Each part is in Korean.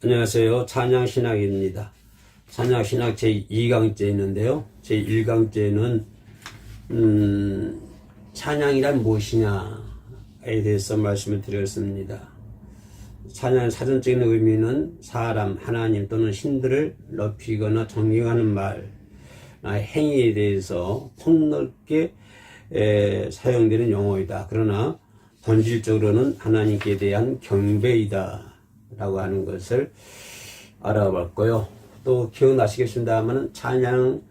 안녕하세요. 찬양신학입니다. 찬양신학 제2강째 있는데요. 제1강째는 찬양이란 무엇이냐에 대해서 말씀을 드렸습니다. 찬양의 사전적인 의미는 사람, 하나님 또는 신들을 높이거나 존경하는 말, 행위에 대해서 폭넓게 사용되는 용어이다. 그러나 본질적으로는 하나님께 대한 경배이다 라고 하는 것을 알아봤고요. 또 기억나시겠습니다만 찬양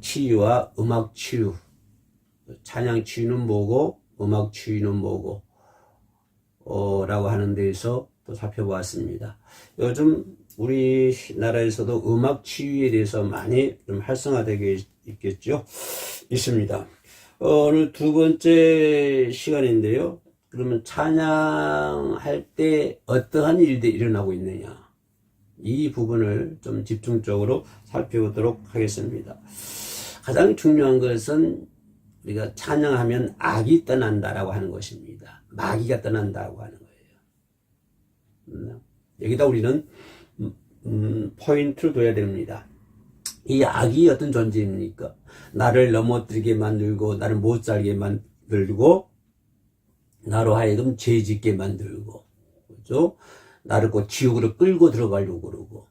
치유와 음악 치유, 찬양 치유는 뭐고 음악 치유는 뭐고 라고 하는 데에서 또 살펴보았습니다. 요즘 우리나라에서도 음악 치유에 대해서 많이 좀 활성화되고 있습니다. 오늘 두 번째 시간인데요. 그러면 찬양할 때 어떠한 일들이 일어나고 있느냐, 이 부분을 좀 집중적으로 살펴보도록 하겠습니다. 가장 중요한 것은 우리가 찬양하면 악이 떠난다라고 하는 것입니다. 마귀가 떠난다고 하는 거예요. 여기다 우리는 포인트를 둬야 됩니다. 이 악이 어떤 존재입니까? 나를 넘어뜨리게 만들고 나를 못 살게 만들고 나로 하여금 죄짓게 만들고, 그죠? 나를 곧 지옥으로 끌고 들어가려고 그러고,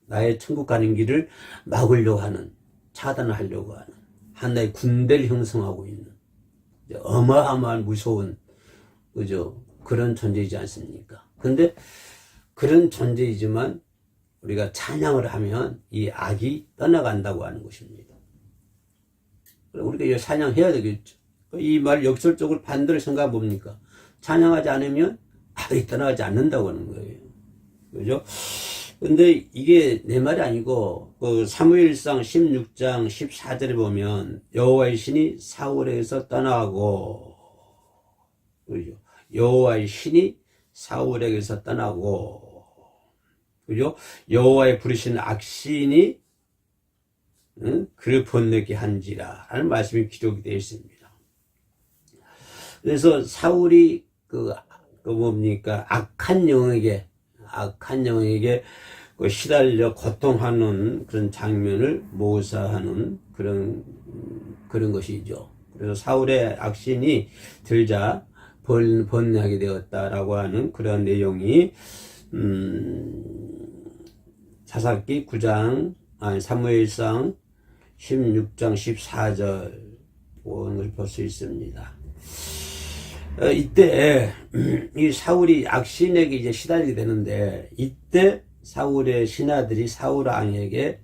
나의 천국 가는 길을 막으려고 하는, 차단하려고 하는, 하나의 군대를 형성하고 있는, 어마어마한 무서운, 그죠? 그런 존재이지 않습니까? 근데 그런 존재이지만 우리가 찬양을 하면 이 악이 떠나간다고 하는 것입니다. 우리가 이제 찬양해야 되겠죠. 이 말 역설적으로 반대로 생각해 봅니까? 찬양하지 않으면 악이 떠나가지 않는다고 하는 거예요. 그죠? 근데 이게 내 말이 아니고, 사무엘상 16장 14절에 보면, 여호와의 신이 사울에게서 떠나고, 그죠? 여호와의 신이 사울에게서 떠나고, 그죠? 여호와의 부르신 악신이, 그를 번뇌케 한지라, 라는 말씀이 기록이 되어 있습니다. 그래서 사울이 악한 영에게 시달려 고통하는 그런 장면을 묘사하는 그런 것이죠. 그래서 사울의 악신이 들자 번뇌하게 되었다라고 하는 그런 내용이, 사사기 9장, 사무엘상 16장 14절 을 볼 수 있습니다. 이때 이 사울이 악신에게 이제 시달리게 되는데, 이때 사울의 신하들이 사울 왕에게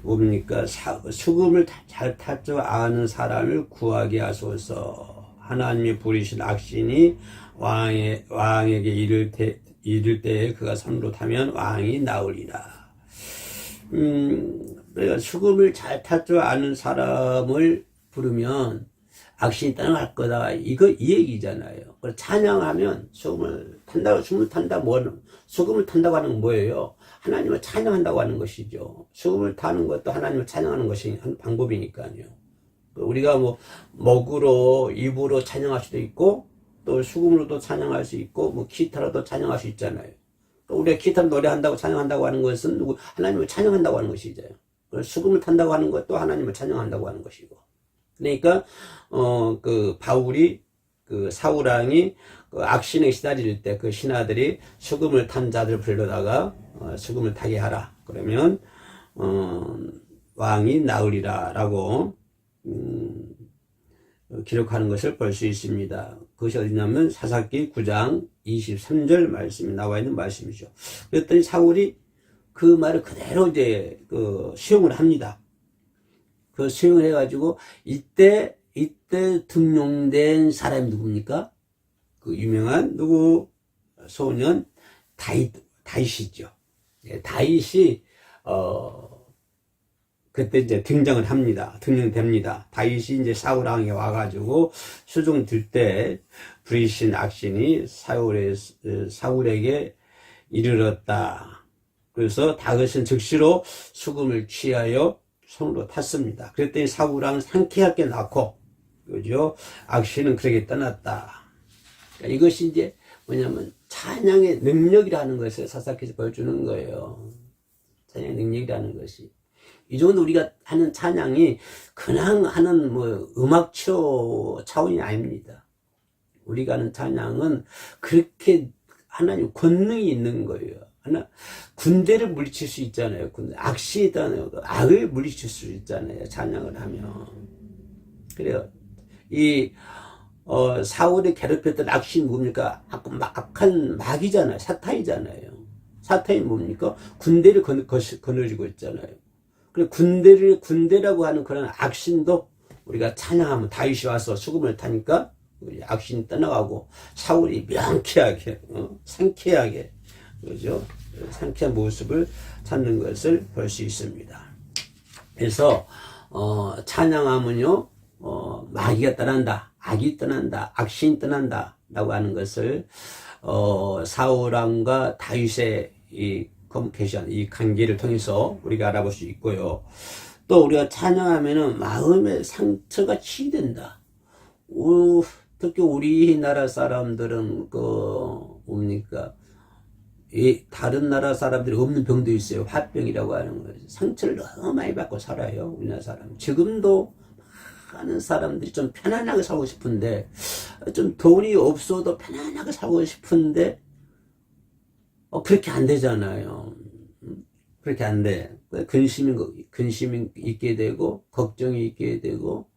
뭡니까? 수금을 잘 탈 줄 아는 사람을 구하게 하소서. 하나님이 부리신 악신이 왕에게 이를 때에 그가 손으로 타면 왕이 나으리라. 그러니까 수금을 잘 탈 줄 아는 사람을 부르면 악신이 떠나갈 거다. 이 얘기잖아요. 찬양하면 수금을 탄다. 수금을 탄다고 하는 건 뭐예요? 하나님을 찬양한다고 하는 것이죠. 수금을 타는 것도 하나님을 찬양하는 것이 한 방법이니까요. 우리가 목으로, 입으로 찬양할 수도 있고, 또 수금으로도 찬양할 수 있고, 기타로도 찬양할 수 있잖아요. 우리가 기타로 노래한다고 찬양한다고 하는 것은 하나님을 찬양한다고 하는 것이죠. 수금을 탄다고 하는 것도 하나님을 찬양한다고 하는 것이고. 그러니까 바울이 사울왕이 악신에 시달릴 때 그 신하들이 수금을 탄 자들 불러다가 수금을 타게 하라. 그러면 왕이 나으리라라고 기록하는 것을 볼 수 있습니다. 그것이 어디냐면 사사기 9장 23절 말씀이 나와 있는 말씀이죠. 그랬더니 사울이 그 말을 그대로 이제 수용을 합니다. 그 수용을 해가지고 이때 등용된 사람이 누굽니까? 그 유명한 소년 다윗이죠. 다윗이 그때 이제 등장을 합니다. 등용됩니다. 다윗이 이제 사울 왕에 와가지고 수종 들 때 부리신 악신이 사울에게 이르렀다. 그래서 다윗은 즉시로 수금을 취하여 손으로 탔습니다. 그랬더니 사울왕은 상쾌하게 낳고, 그죠? 악신은 그렇게 떠났다. 그러니까 이것이 이제 뭐냐면 찬양의 능력이라는 것을 사사께서 보여주는 거예요. 찬양의 능력이라는 것이. 이 정도 우리가 하는 찬양이 그냥 하는 뭐 음악 치료 차원이 아닙니다. 우리가 하는 찬양은 그렇게 하나님 권능이 있는 거예요. 하나 군대를 물리칠 수 있잖아요. 악신이 있다는 악을 물리칠 수 있잖아요. 찬양을 하면. 그래요. 이 사울이 괴롭혔던 악신이 뭡니까? 악한 마귀잖아요. 사탄이잖아요. 사탄이 뭡니까? 군대를 거느리고 있잖아요. 그래 군대라고 하는 그런 악신도 우리가 찬양하면 다윗이 와서 수금을 타니까 악신이 떠나가고 사울이 명쾌하게 상쾌하게 그죠? 상쾌한 모습을 찾는 것을 볼 수 있습니다. 그래서 찬양하면요 마귀가 떠난다, 악이 떠난다, 악신이 떠난다 라고 하는 것을 사울왕과 다윗의 이 커뮤니케이션, 이 관계를 통해서 우리가 알아볼 수 있고요. 또 우리가 찬양하면은 마음의 상처가 치유된다. 특히 우리나라 사람들은 뭡니까? 이 다른 나라 사람들이 없는 병도 있어요. 화병이라고 하는 거예요. 상처를 너무 많이 받고 살아요. 우리나라 사람. 지금도 많은 사람들이 좀 편안하게 살고 싶은데, 좀 돈이 없어도 편안하게 살고 싶은데, 그렇게 안 되잖아요. 그렇게 안 돼. 근심이 있게 되고, 걱정이 있게 되고,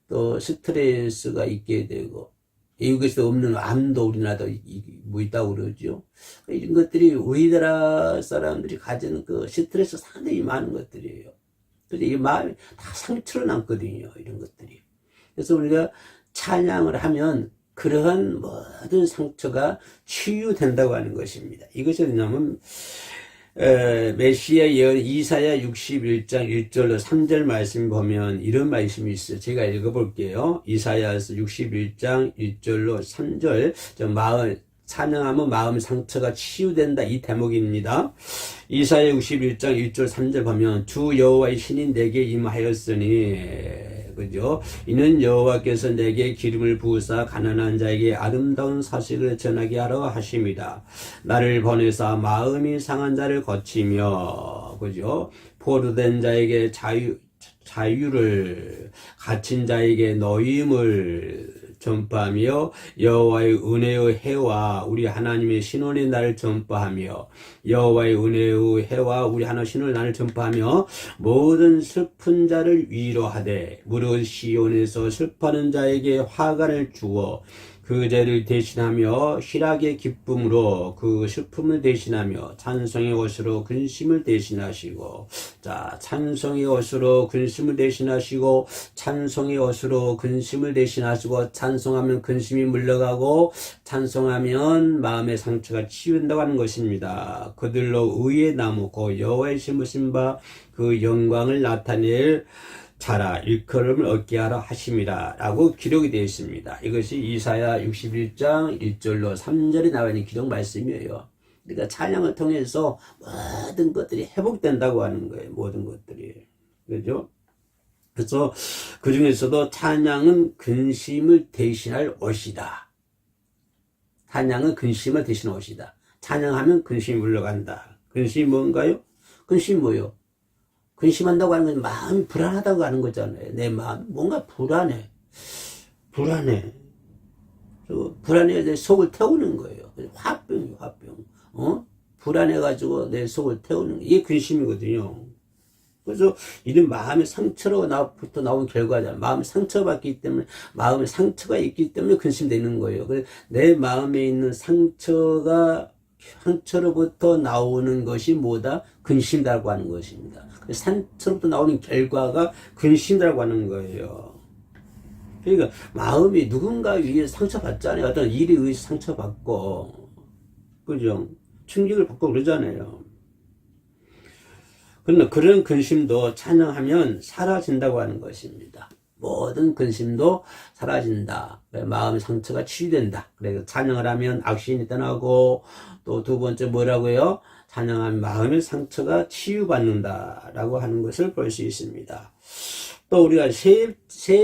또 스트레스가 있게 되고, 이것에서 없는 암도 우리나라도 뭐 있다고 그러죠. 이런 것들이 우리나라 사람들이 가지는 그 스트레스 상당히 많은 것들이에요. 그래서 이 마음이 다 상처로 남거든요. 이런 것들이. 그래서 우리가 찬양을 하면 그러한 모든 상처가 치유된다고 하는 것입니다. 이것이 뭐냐면 메시아 예언 이사야 61장 1절로 3절 말씀 보면 이런 말씀이 있어요. 제가 읽어볼게요. 이사야서 61장 1절로 3절 찬양하면 마음 상처가 치유된다 이 대목입니다. 이사야 61장 1절 3절 보면 주 여호와의 신이 내게 임하였으니 그죠? 이는 여호와께서 내게 기름을 부으사 가난한 자에게 아름다운 사실을 전하게 하러 하심이다. 나를 보내사 마음이 상한 자를 고치며 그죠? 포로된 자에게 자유를 갇힌 자에게 노임을 전파하며 여호와의 은혜의 해와 우리 하나님의 신원의 날을 전파하며 여호와의 은혜의 해와 우리 하나님의 신원의 날을 전파하며 모든 슬픈 자를 위로하되 무릇 시온에서 슬퍼하는 자에게 화관을 주어 그 죄를 대신하며 희락의 기쁨으로 그 슬픔을 대신하며 찬송의 옷으로 근심을 대신하시고 자 찬송의 옷으로 근심을 대신하시고 찬송의 옷으로 근심을 대신하시고 찬송하면 근심이 물러가고 찬송하면 마음의 상처가 치유된다고 하는 것입니다. 그들로 의의 나무 곧 여호와의 심으신 바 그 영광을 나타낼 자라 일컬음을 얻게 하라 하심이라 라고 기록이 되어 있습니다. 이것이 이사야 61장 1절로 3절에 나와 있는 기록 말씀이에요. 그러니까 찬양을 통해서 모든 것들이 회복된다고 하는 거예요. 모든 것들이. 그죠? 그래서 그 중에서도 찬양은 근심을 대신할 옷이다. 찬양은 근심을 대신할 옷이다. 찬양하면 근심이 물러간다. 근심이 뭔가요? 근심이 뭐예요? 근심한다고 하는 건 마음이 불안하다고 하는 거잖아요. 내 마음 뭔가 불안해. 불안해 내 속을 태우는 거예요. 화병이에요. 화병. 불안해가지고 내 속을 태우는 게 이게 근심이거든요. 그래서 이런 마음의 상처로부터 나온 결과잖아요. 마음이 상처받기 때문에 마음에 상처가 있기 때문에 근심되는 거예요. 그래서 내 마음에 있는 상처로부터 나오는 것이 뭐다? 근심이라고 하는 것입니다. 상처로부터 나오는 결과가 근심이라고 하는 거예요. 그러니까 마음이 누군가 위해서 상처받잖아요. 어떤 일에 의해서 상처받고 그죠? 충격을 받고 그러잖아요. 그러나 그런 근심도 찬양하면 사라진다고 하는 것입니다. 모든 근심도 사라진다. 마음의 상처가 치유된다. 그래서 찬양을 하면 악신이 떠나고 또 두 번째 뭐라고요? 찬양하면 마음의 상처가 치유받는다라고 하는 것을 볼 수 있습니다. 또 우리가 세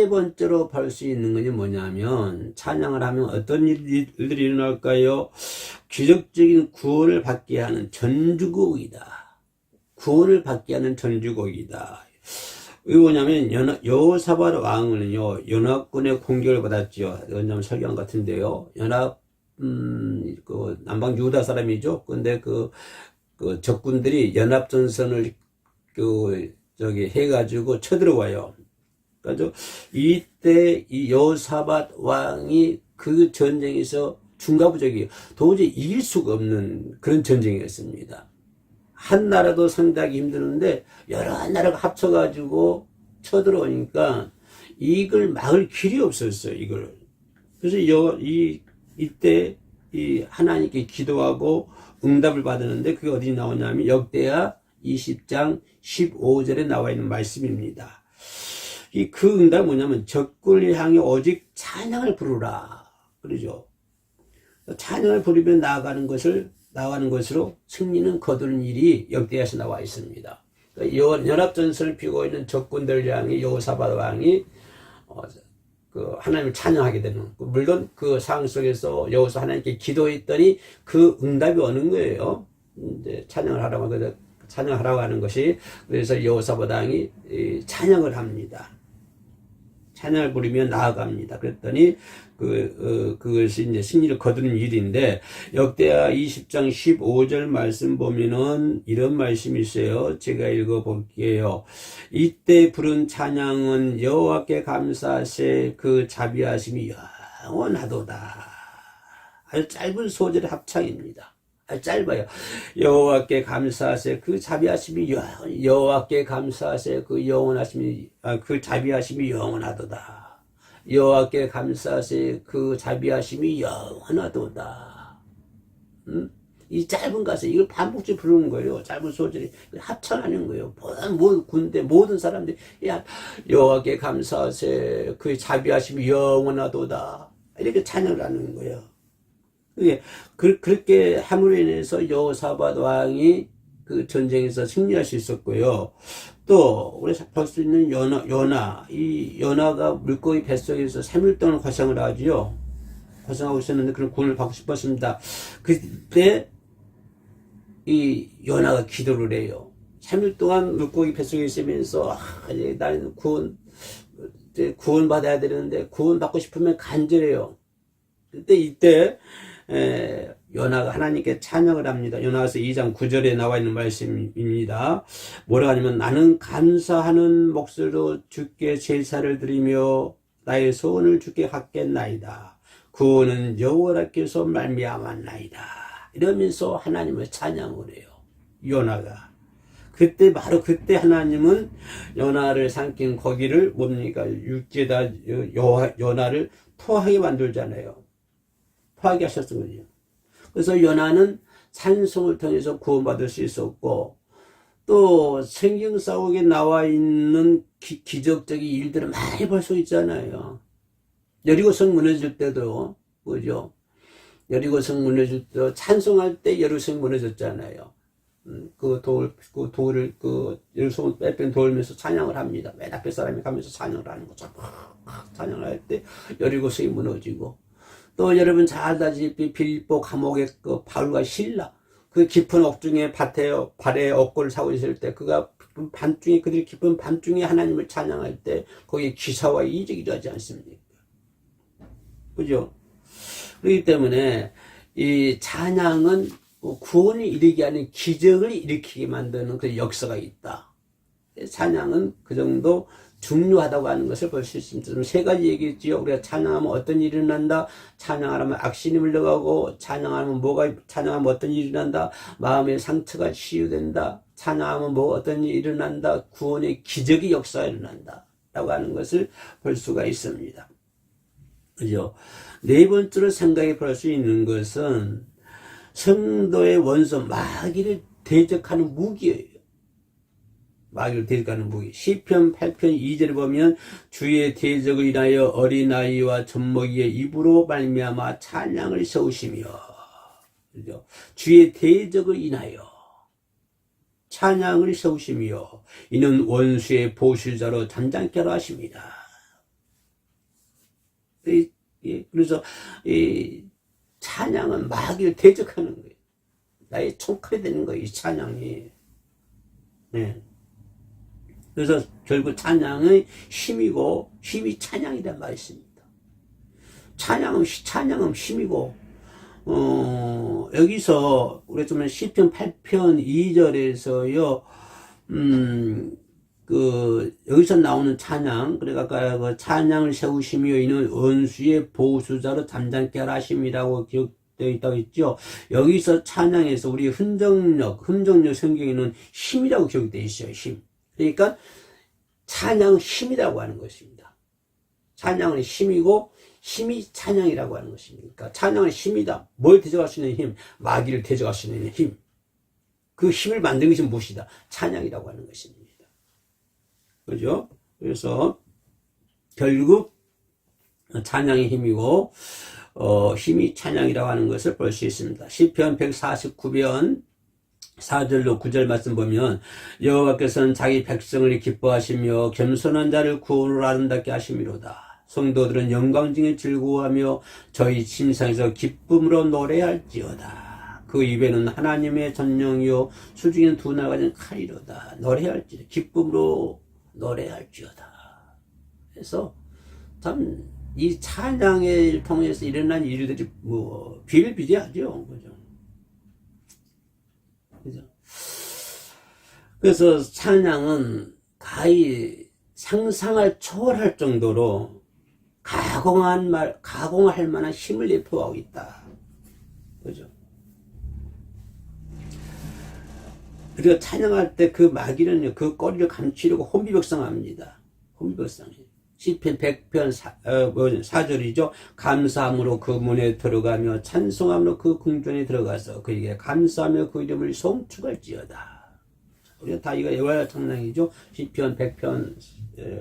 번째로 볼 수 있는 것이 뭐냐면, 찬양을 하면 어떤 일들이 일어날까요? 기적적인 구원을 받게 하는 전주곡이다. 구원을 받게 하는 전주곡이다. 왜 뭐냐면, 여호사밧 왕은요, 연합군의 공격을 받았죠. 왜냐면 설교한 같은데요. 남방 유다 사람이죠. 근데 그 적군들이 연합전선을 해가지고 쳐들어와요. 그래서 이때 이 여호사밧 왕이 그 전쟁에서 중과부적이에요. 도저히 이길 수가 없는 그런 전쟁이었습니다. 한 나라도 상대하기 힘드는데 여러 나라가 합쳐가지고 쳐들어오니까 이걸 막을 길이 없었어요. 이걸. 그래서 이때 이 하나님께 기도하고 응답을 받았는데 그게 어디 나오냐면 역대하 20장 15절에 나와 있는 말씀입니다. 그 응답은 뭐냐면 적군을 향해 오직 찬양을 부르라. 그러죠. 찬양을 부르며 나아가는 것으로 승리는 거두는 일이 역대하에서 나와 있습니다. 연합전선을 피고 있는 적군들 향해 여호사밧 왕이 하나님을 찬양하게 되는, 물론 그 상황 속에서 여호사 하나님께 기도했더니 그 응답이 오는 거예요. 이제 찬양하라고 하는 것이. 그래서 여호사밧 왕이 찬양을 합니다. 찬양을 부리며 나아갑니다. 그랬더니 그것이 이제 승리를 거두는 일인데, 역대하 20장 15절 말씀 보면은 이런 말씀이 있어요. 제가 읽어볼게요. 이때 부른 찬양은 여호와께 감사하세 그 자비하심이 영원하도다. 아주 짧은 소절의 합창입니다. 아주 짧아요. 여호와께 감사하세 그 자비하심이 여호와께 감사하세 그 영원하심이 그 자비하심이 영원하도다. 여호와께 감사하세 그 자비하심이 영원하도다. 이 짧은 가사 이걸 반복적으로 부르는 거예요. 짧은 소절이 합창하는 거예요. 모든 사람들이 여호와께 감사하세 그 자비하심이 영원하도다. 이렇게 찬양을 하는 거예요. 그렇게 함으로 인해서 여호사밧 왕이 그 전쟁에서 승리할 수 있었고요. 또 우리가 볼 수 있는 이 요나가 물고기 뱃속에서 3일 동안 고생을 하지요. 고생하고 있었는데 그런 구원을 받고 싶었습니다. 그때 이 요나가 기도를 해요. 3일 동안 물고기 뱃속에 있으면서 나는 구원 받아야 되는데 구원 받고 싶으면 간절해요. 이때 요나가 하나님께 찬양을 합니다. 요나서 2장 9절에 나와 있는 말씀입니다. 뭐라 하냐면 나는 감사하는 목소리로 주께 제사를 드리며 나의 소원을 주께 갖겠나이다. 구원은 여호와께서 말미암았나이다. 이러면서 하나님을 찬양을 해요. 요나가. 바로 그때 하나님은 요나를 삼킨 고기를 육지에다 요나를 토하게 만들잖아요. 토하게 하셨거든요. 그래서 요나는 찬송을 통해서 구원받을 수 있었고, 또 성경 속에 나와 있는 기적적인 일들을 많이 볼 수 있잖아요. 여리고성 무너질 때도, 그죠? 여리고성 무너질 때 찬송할 때 여리고성 무너졌잖아요. 여리고성을 빼뺀 돌면서 찬양을 합니다. 맨 앞에 사람이 가면서 찬양을 하는 거죠. 찬양할 때 여리고성이 무너지고, 또 여러분 잘 알다시피 빌보 감옥의 바울과 실라, 그 깊은 옥중에 발에 옥고를 사고 있을 때 그들이 깊은 밤중에 하나님을 찬양할 때 거기에 기사와 이적이 일어나지 않습니까? 그죠? 그렇기 때문에 이 찬양은 구원을 이루게 하는 기적을 일으키게 만드는 그 역사가 있다. 찬양은 그 정도 중요하다고 하는 것을 볼 수 있습니다. 세 가지 얘기했지요. 우리가 찬양하면 어떤 일이 일어난다. 찬양하면 악신이 물러가고, 찬양하면 어떤 일이 일어난다. 마음의 상처가 치유된다. 찬양하면 어떤 일이 일어난다. 구원의 기적의 역사가 일어난다. 라고 하는 것을 볼 수가 있습니다. 그죠? 네 번째로 생각해 볼 수 있는 것은 성도의 원수 마귀를 대적하는 무기예요. 마귀를 대적하는 무기. 시편 8편 2절을 보면 주의 대적을 인하여 어린아이와 젖먹이의 입으로 말미암아 찬양을 세우시며, 그죠? 주의 대적을 인하여. 찬양을 세우시며 이는 원수의 보실자로 잠잠케 하라 하십니다. 그래서 이 찬양은 마귀를 대적하는 거예요. 나의 총칼이 되는 거예요, 이 찬양이. 네. 그래서 결국 찬양의 힘이고 힘이 찬양이란 말이 있습니다. 찬양은 힘이고 여기서 우리가 좀 시편 8편 2절에서요 여기서 나오는 찬양, 그러니까 아까 그 찬양을 세우시며 이는 원수의 보수자로 잠잠케 하라 하심이라고 기록되어 있다고 했죠. 여기서 찬양에서 우리 흔적력 성경에는 힘이라고 기록되어 있어요. 힘. 그러니까 찬양 힘이라고 하는 것입니다. 찬양은 힘이고 힘이 찬양이라고 하는 것입니다. 그러니까 찬양은 힘이다. 뭘 대적할 수 있는 힘? 마귀를 대적할 수 있는 힘. 그 힘을 만든 것이 무엇이다? 찬양이라고 하는 것입니다. 그죠? 그래서 결국 찬양의 힘이고 힘이 찬양이라고 하는 것을 볼 수 있습니다. 시편 149편 4절로 9절 말씀 보면 여호와께서는 자기 백성을 기뻐하시며 겸손한 자를 구원으로 아름답게 하심이로다. 성도들은 영광 중에 즐거워하며 저희 침상에서 기쁨으로 노래할지어다. 그 입에는 하나님의 전령이요 수중에는 두 나가는 칼이로다. 노래할지어다. 기쁨으로 노래할지어다. 그래서 참 이 찬양을 통해서 일어난 일들이 비일비재하죠. 그죠? 그죠? 그래서 찬양은 가히 상상을 초월할 정도로 가공할 만한 힘을 내포하고 있다. 그죠? 그리고 찬양할 때 그 마귀는요, 그 꼬리를 감추려고 혼비백성합니다. 혼비백성해요. 시편 100편 4절이죠. 감사함으로 그 문에 들어가며 찬송함으로 그 궁전에 들어가서 그에게 감사하며 그 이름을 송축할지어다. 우리가 다 이거 여호와 찬양이죠. 시편 100편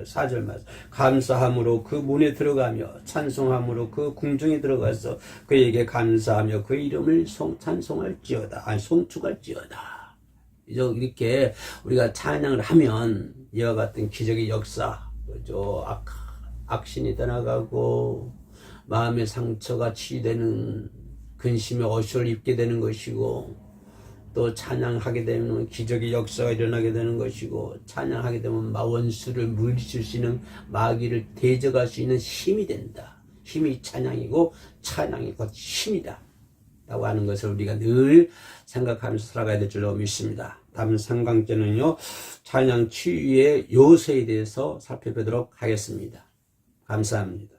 4절 말씀. 감사함으로 그 문에 들어가며 찬송함으로 그 궁정에 들어가서 그에게 감사하며 그 이름을 찬송할지어다. 송축할지어다. 이렇게 우리가 찬양을 하면 이와 같은 기적의 역사, 그죠? 악신이 떠나가고 마음의 상처가 치유되는 근심의 어쇼를 입게 되는 것이고, 또 찬양하게 되면 기적의 역사가 일어나게 되는 것이고, 찬양하게 되면 원수를 물리칠 수 있는 마귀를 대적할 수 있는 힘이 된다. 힘이 찬양이고 찬양이 곧 힘이다 라고 하는 것을 우리가 늘 생각하면서 살아가야 될 줄로 믿습니다. 다음 3강째는요, 찬양 치유의 요소에 대해서 살펴보도록 하겠습니다. 감사합니다.